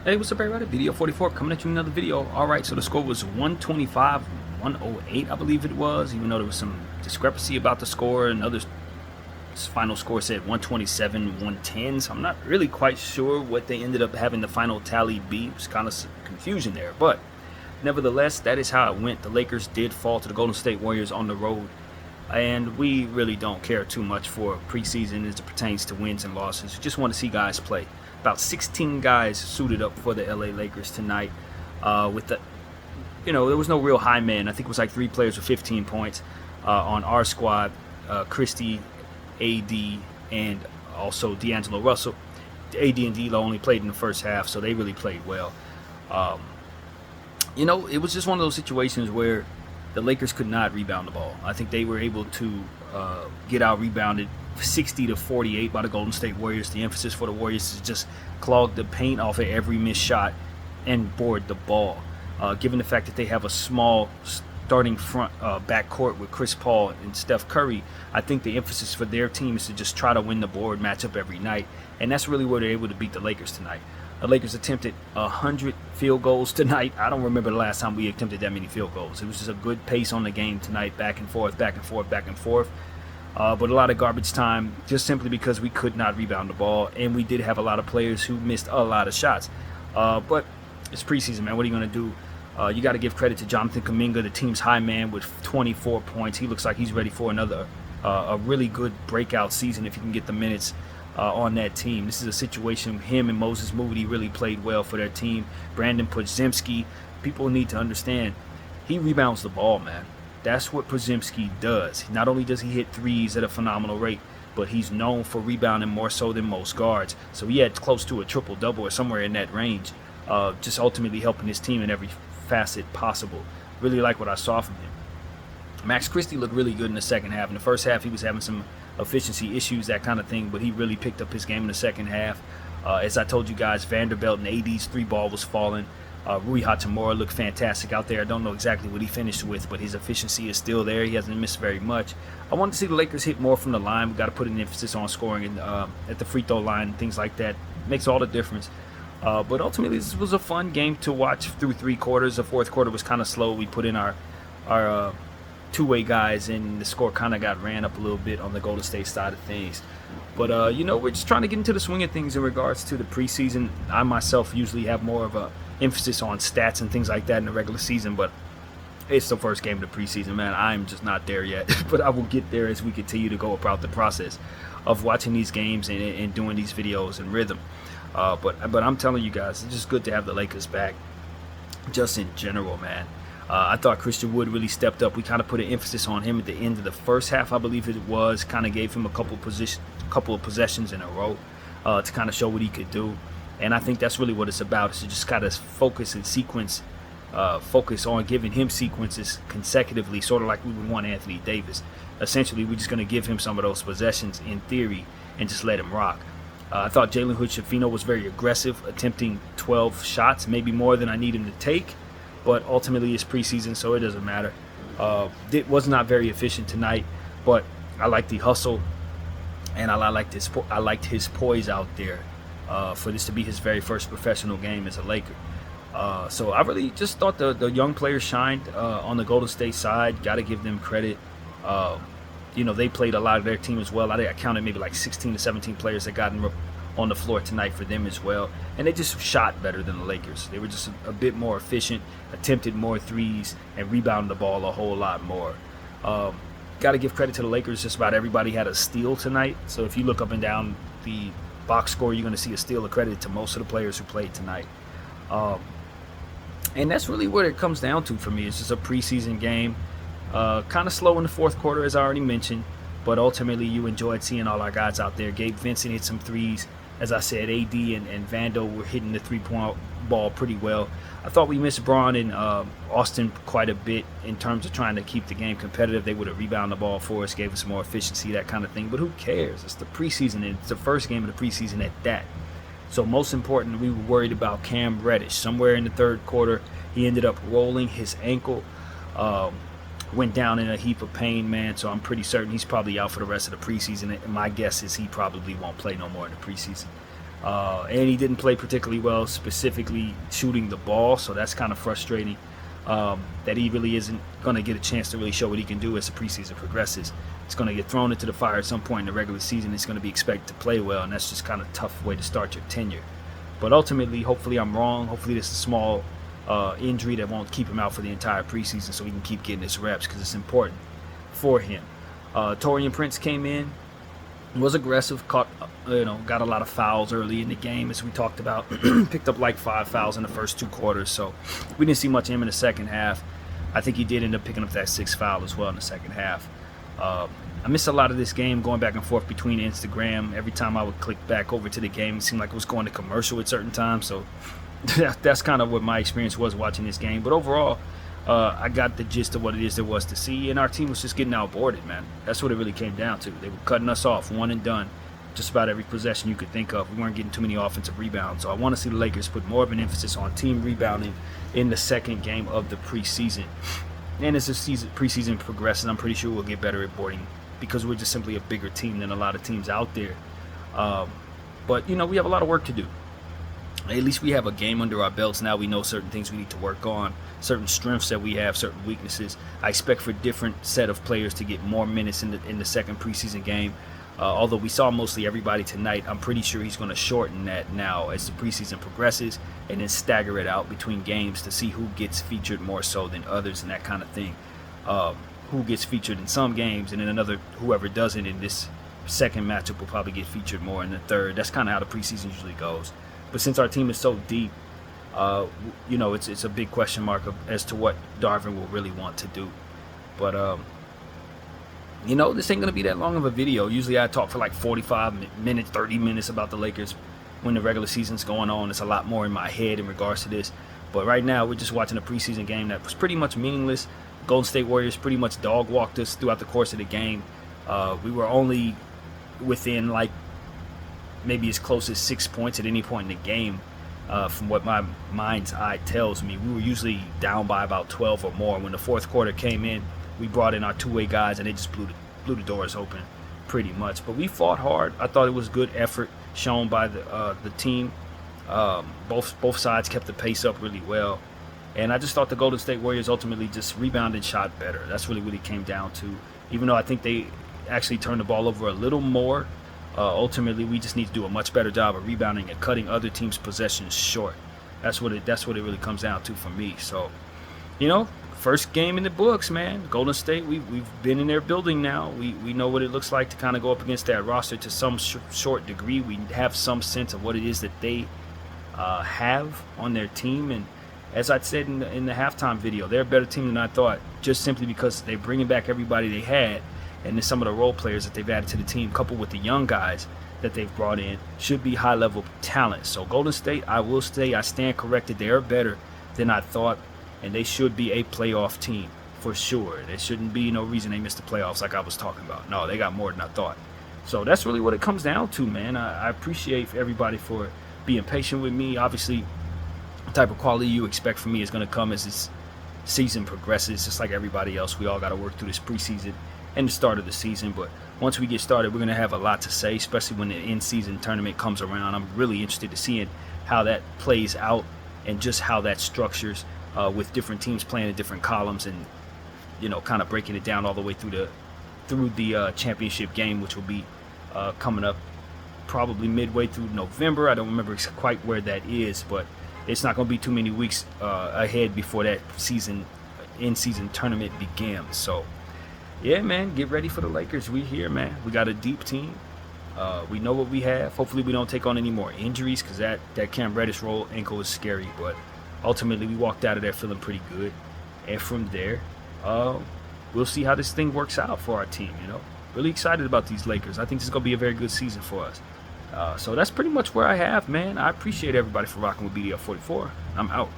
Hey, what's up everybody? Video 44 coming at you with another video. Alright, so the score was 125-108, I believe it was, even though there was some discrepancy about the score. Another final score said 127-110, so I'm not really quite sure what they ended up having the final tally be. It was kind of some confusion there, but nevertheless, that is how it went. The Lakers did fall to the Golden State Warriors on the road, and we really don't care too much for preseason as it pertains to wins and losses. We just want to see guys play. About 16 guys suited up for the LA Lakers tonight. With the, there was no real high man. I think it was like 3 players with 15 points on our squad. Christie, AD, and also D'Angelo Russell. AD and D'Lo only played in the first half, so they really played well. It was just one of those situations where the Lakers could not rebound the ball. I think they were able to get out rebounded 60-48 by the Golden State Warriors. The emphasis for the Warriors is just clog the paint off of every missed shot and board the ball. Given the fact that they have a small starting front backcourt with Chris Paul and Steph Curry, I think the emphasis for their team is to just try to win the board matchup every night, and that's really where they're able to beat the Lakers tonight. The Lakers attempted 100 field goals tonight. I don't remember the last time we attempted that many field goals. It was just a good pace on the game tonight, back and forth, back and forth, back and forth. But a lot of garbage time just simply because we could not rebound the ball, and we did have a lot of players who missed a lot of shots. But it's preseason, man. What are you going to do? You got to give credit to Jonathan Kuminga, the team's high man, with 24 points. He looks like he's ready for another a really good breakout season if he can get the minutes on that team. This is a situation him and Moses Moody really played well for their team. Brandon Podziemski, people need to understand, he rebounds the ball, man. That's what Podziemski does. Not only does he hit threes at a phenomenal rate, but he's known for rebounding more so than most guards. So he had close to a triple-double or somewhere in that range, just ultimately helping his team in every facet possible. Really like what I saw from him. Max Christie looked really good in the second half. In the first half, he was having some efficiency issues, that kind of thing, but he really picked up his game in the second half. As I told you guys, Vanderbilt and AD's 3-ball was falling. Rui Hachimura looked fantastic out there. I don't know exactly what he finished with, but his efficiency is still there. He hasn't missed very much. I want to see the Lakers hit more from the line. We've got to put an emphasis on scoring and, at the free throw line and things like that. Makes all the difference. But ultimately, this was a fun game to watch through 3 quarters. The fourth quarter was kind of slow. We put in our two-way guys, and the score kind of got ran up a little bit on the Golden State side of things. But, we're just trying to get into the swing of things in regards to the preseason. I myself usually have more of a emphasis on stats and things like that in the regular season, but it's the first game of the preseason, man. I'm just not there yet, but I will get there as we continue to go about the process of watching these games and doing these videos in rhythm. But I'm telling you guys, it's just good to have the Lakers back, just in general, man. I thought Christian Wood really stepped up. We kind of put an emphasis on him at the end of the first half, I believe it was. Kind of gave him a couple of possessions in a row to kind of show what he could do. And I think that's really what it's about, is to just kind of focus and focus on giving him sequences consecutively, sort of like we would want Anthony Davis. Essentially, we're just going to give him some of those possessions in theory and just let him rock. I thought Jalen Hood-Schifino was very aggressive, attempting 12 shots, maybe more than I need him to take. But ultimately, it's preseason, so it doesn't matter. It was not very efficient tonight, but I liked the hustle, and I liked his poise out there for this to be his very first professional game as a Laker. So I really just thought the young players shined on the Golden State side. Got to give them credit. They played a lot of their team as well. I counted maybe like 16 to 17 players that got on the floor tonight for them as well, and they just shot better than the Lakers. They were just a bit more efficient, attempted more threes, and rebounded the ball a whole lot more. Got to give credit to the Lakers. Just about everybody had a steal tonight, so if you look up and down the box score, you're going to see a steal accredited to most of the players who played tonight. And that's really what it comes down to for me. It's just a preseason game. Kind of slow in the fourth quarter, as I already mentioned, but ultimately you enjoyed seeing all our guys out there. Gabe Vincent hit some threes. As I said, AD and Vando were hitting the three-point ball pretty well. I thought we missed Braun and Austin quite a bit in terms of trying to keep the game competitive. They would have rebounded the ball for us, gave us more efficiency, that kind of thing. But who cares? It's the preseason, and it's the first game of the preseason at that. So most important, we were worried about Cam Reddish. Somewhere in the third quarter, he ended up rolling his ankle. Went down in a heap of pain, man, so I'm pretty certain he's probably out for the rest of the preseason, and my guess is he probably won't play no more in the preseason. And he didn't play particularly well, specifically shooting the ball. So that's kind of frustrating. That he really isn't going to get a chance to really show what he can do as the preseason progresses. It's going to get thrown into the fire at some point in the regular season. It's going to be expected to play well, and that's just kind of a tough way to start your tenure. But ultimately, hopefully I'm wrong. Hopefully this is a small injury that won't keep him out for the entire preseason so he can keep getting his reps because it's important for him. Taurean Prince came in, was aggressive, got a lot of fouls early in the game, as we talked about. Picked up like 5 fouls in the first 2 quarters, so we didn't see much of him in the second half. I think he did end up picking up that 6th foul as well in the second half. I missed a lot of this game going back and forth between Instagram. Every time I would click back over to the game, it seemed like it was going to commercial at certain times, so that's kind of what my experience was watching this game. But overall, I got the gist of what it is there was to see, and our team was just getting outboarded, man. That's what it really came down to. They were cutting us off, one and done, just about every possession you could think of. We weren't getting too many offensive rebounds, so I want to see the Lakers put more of an emphasis on team rebounding in the second game of the preseason. And as the preseason progresses, I'm pretty sure we'll get better at boarding because we're just simply a bigger team than a lot of teams out there. But, we have a lot of work to do. At least we have a game under our belts now. We know certain things we need to work on, certain strengths that we have, certain weaknesses. I expect for different set of players to get more minutes in the second preseason game. Although we saw mostly everybody tonight, I'm pretty sure he's going to shorten that now as the preseason progresses and then stagger it out between games to see who gets featured more so than others and that kind of thing. Who gets featured in some games and then whoever doesn't in this second matchup will probably get featured more in the third. That's kind of how the preseason usually goes. But since our team is so deep, it's a big question mark as to what Darvin will really want to do. But this ain't going to be that long of a video. Usually I talk for like 45 minutes, 30 minutes about the Lakers when the regular season's going on. It's a lot more in my head in regards to this. But right now we're just watching a preseason game that was pretty much meaningless. Golden State Warriors pretty much dog walked us throughout the course of the game. We were only within like maybe as close as 6 points at any point in the game. From what my mind's eye tells me, we were usually down by about 12 or more. When the fourth quarter came in, we brought in our two-way guys, and they just blew the doors open pretty much. But we fought hard. I thought it was good effort shown by the team. Both sides kept the pace up really well. And I just thought the Golden State Warriors ultimately just rebounded, shot better. That's really what it came down to. Even though I think they actually turned the ball over a little more, ultimately we just need to do a much better job of rebounding and cutting other teams' possessions short. That's what it really comes down to for me. So, first game in the books, man. Golden State, we've been in their building now. We know what it looks like to kind of go up against that roster to some short degree. We have some sense of what it is that they have on their team. And as I said in the halftime video, they're a better team than I thought, just simply because they're bringing back everybody they had. And then some of the role players that they've added to the team, coupled with the young guys that they've brought in, should be high-level talent. So Golden State, I will say, I stand corrected. They are better than I thought, and they should be a playoff team for sure. There shouldn't be no reason they missed the playoffs like I was talking about. No, they got more than I thought. So that's really what it comes down to, man. I appreciate everybody for being patient with me. Obviously, the type of quality you expect from me is going to come as this season progresses, just like everybody else. We all got to work through this preseason and the start of the season. But once we get started, we're going to have a lot to say, especially when the in-season tournament comes around. I'm really interested to seeing how that plays out and just how that structures with different teams playing in different columns and, kind of breaking it down all the way through the championship game, which will be coming up probably midway through November. I don't remember quite where that is, but it's not going to be too many weeks ahead before that in-season tournament begins. So, yeah, man, get ready for the Lakers. We here, man. We got a deep team. We know what we have. Hopefully we don't take on any more injuries because that Cam Reddish roll ankle is scary. But ultimately we walked out of there feeling pretty good. And from there, we'll see how this thing works out for our team, Really excited about these Lakers. I think this is going to be a very good season for us. So that's pretty much where I have, man. I appreciate everybody for rocking with BDF 44. I'm out.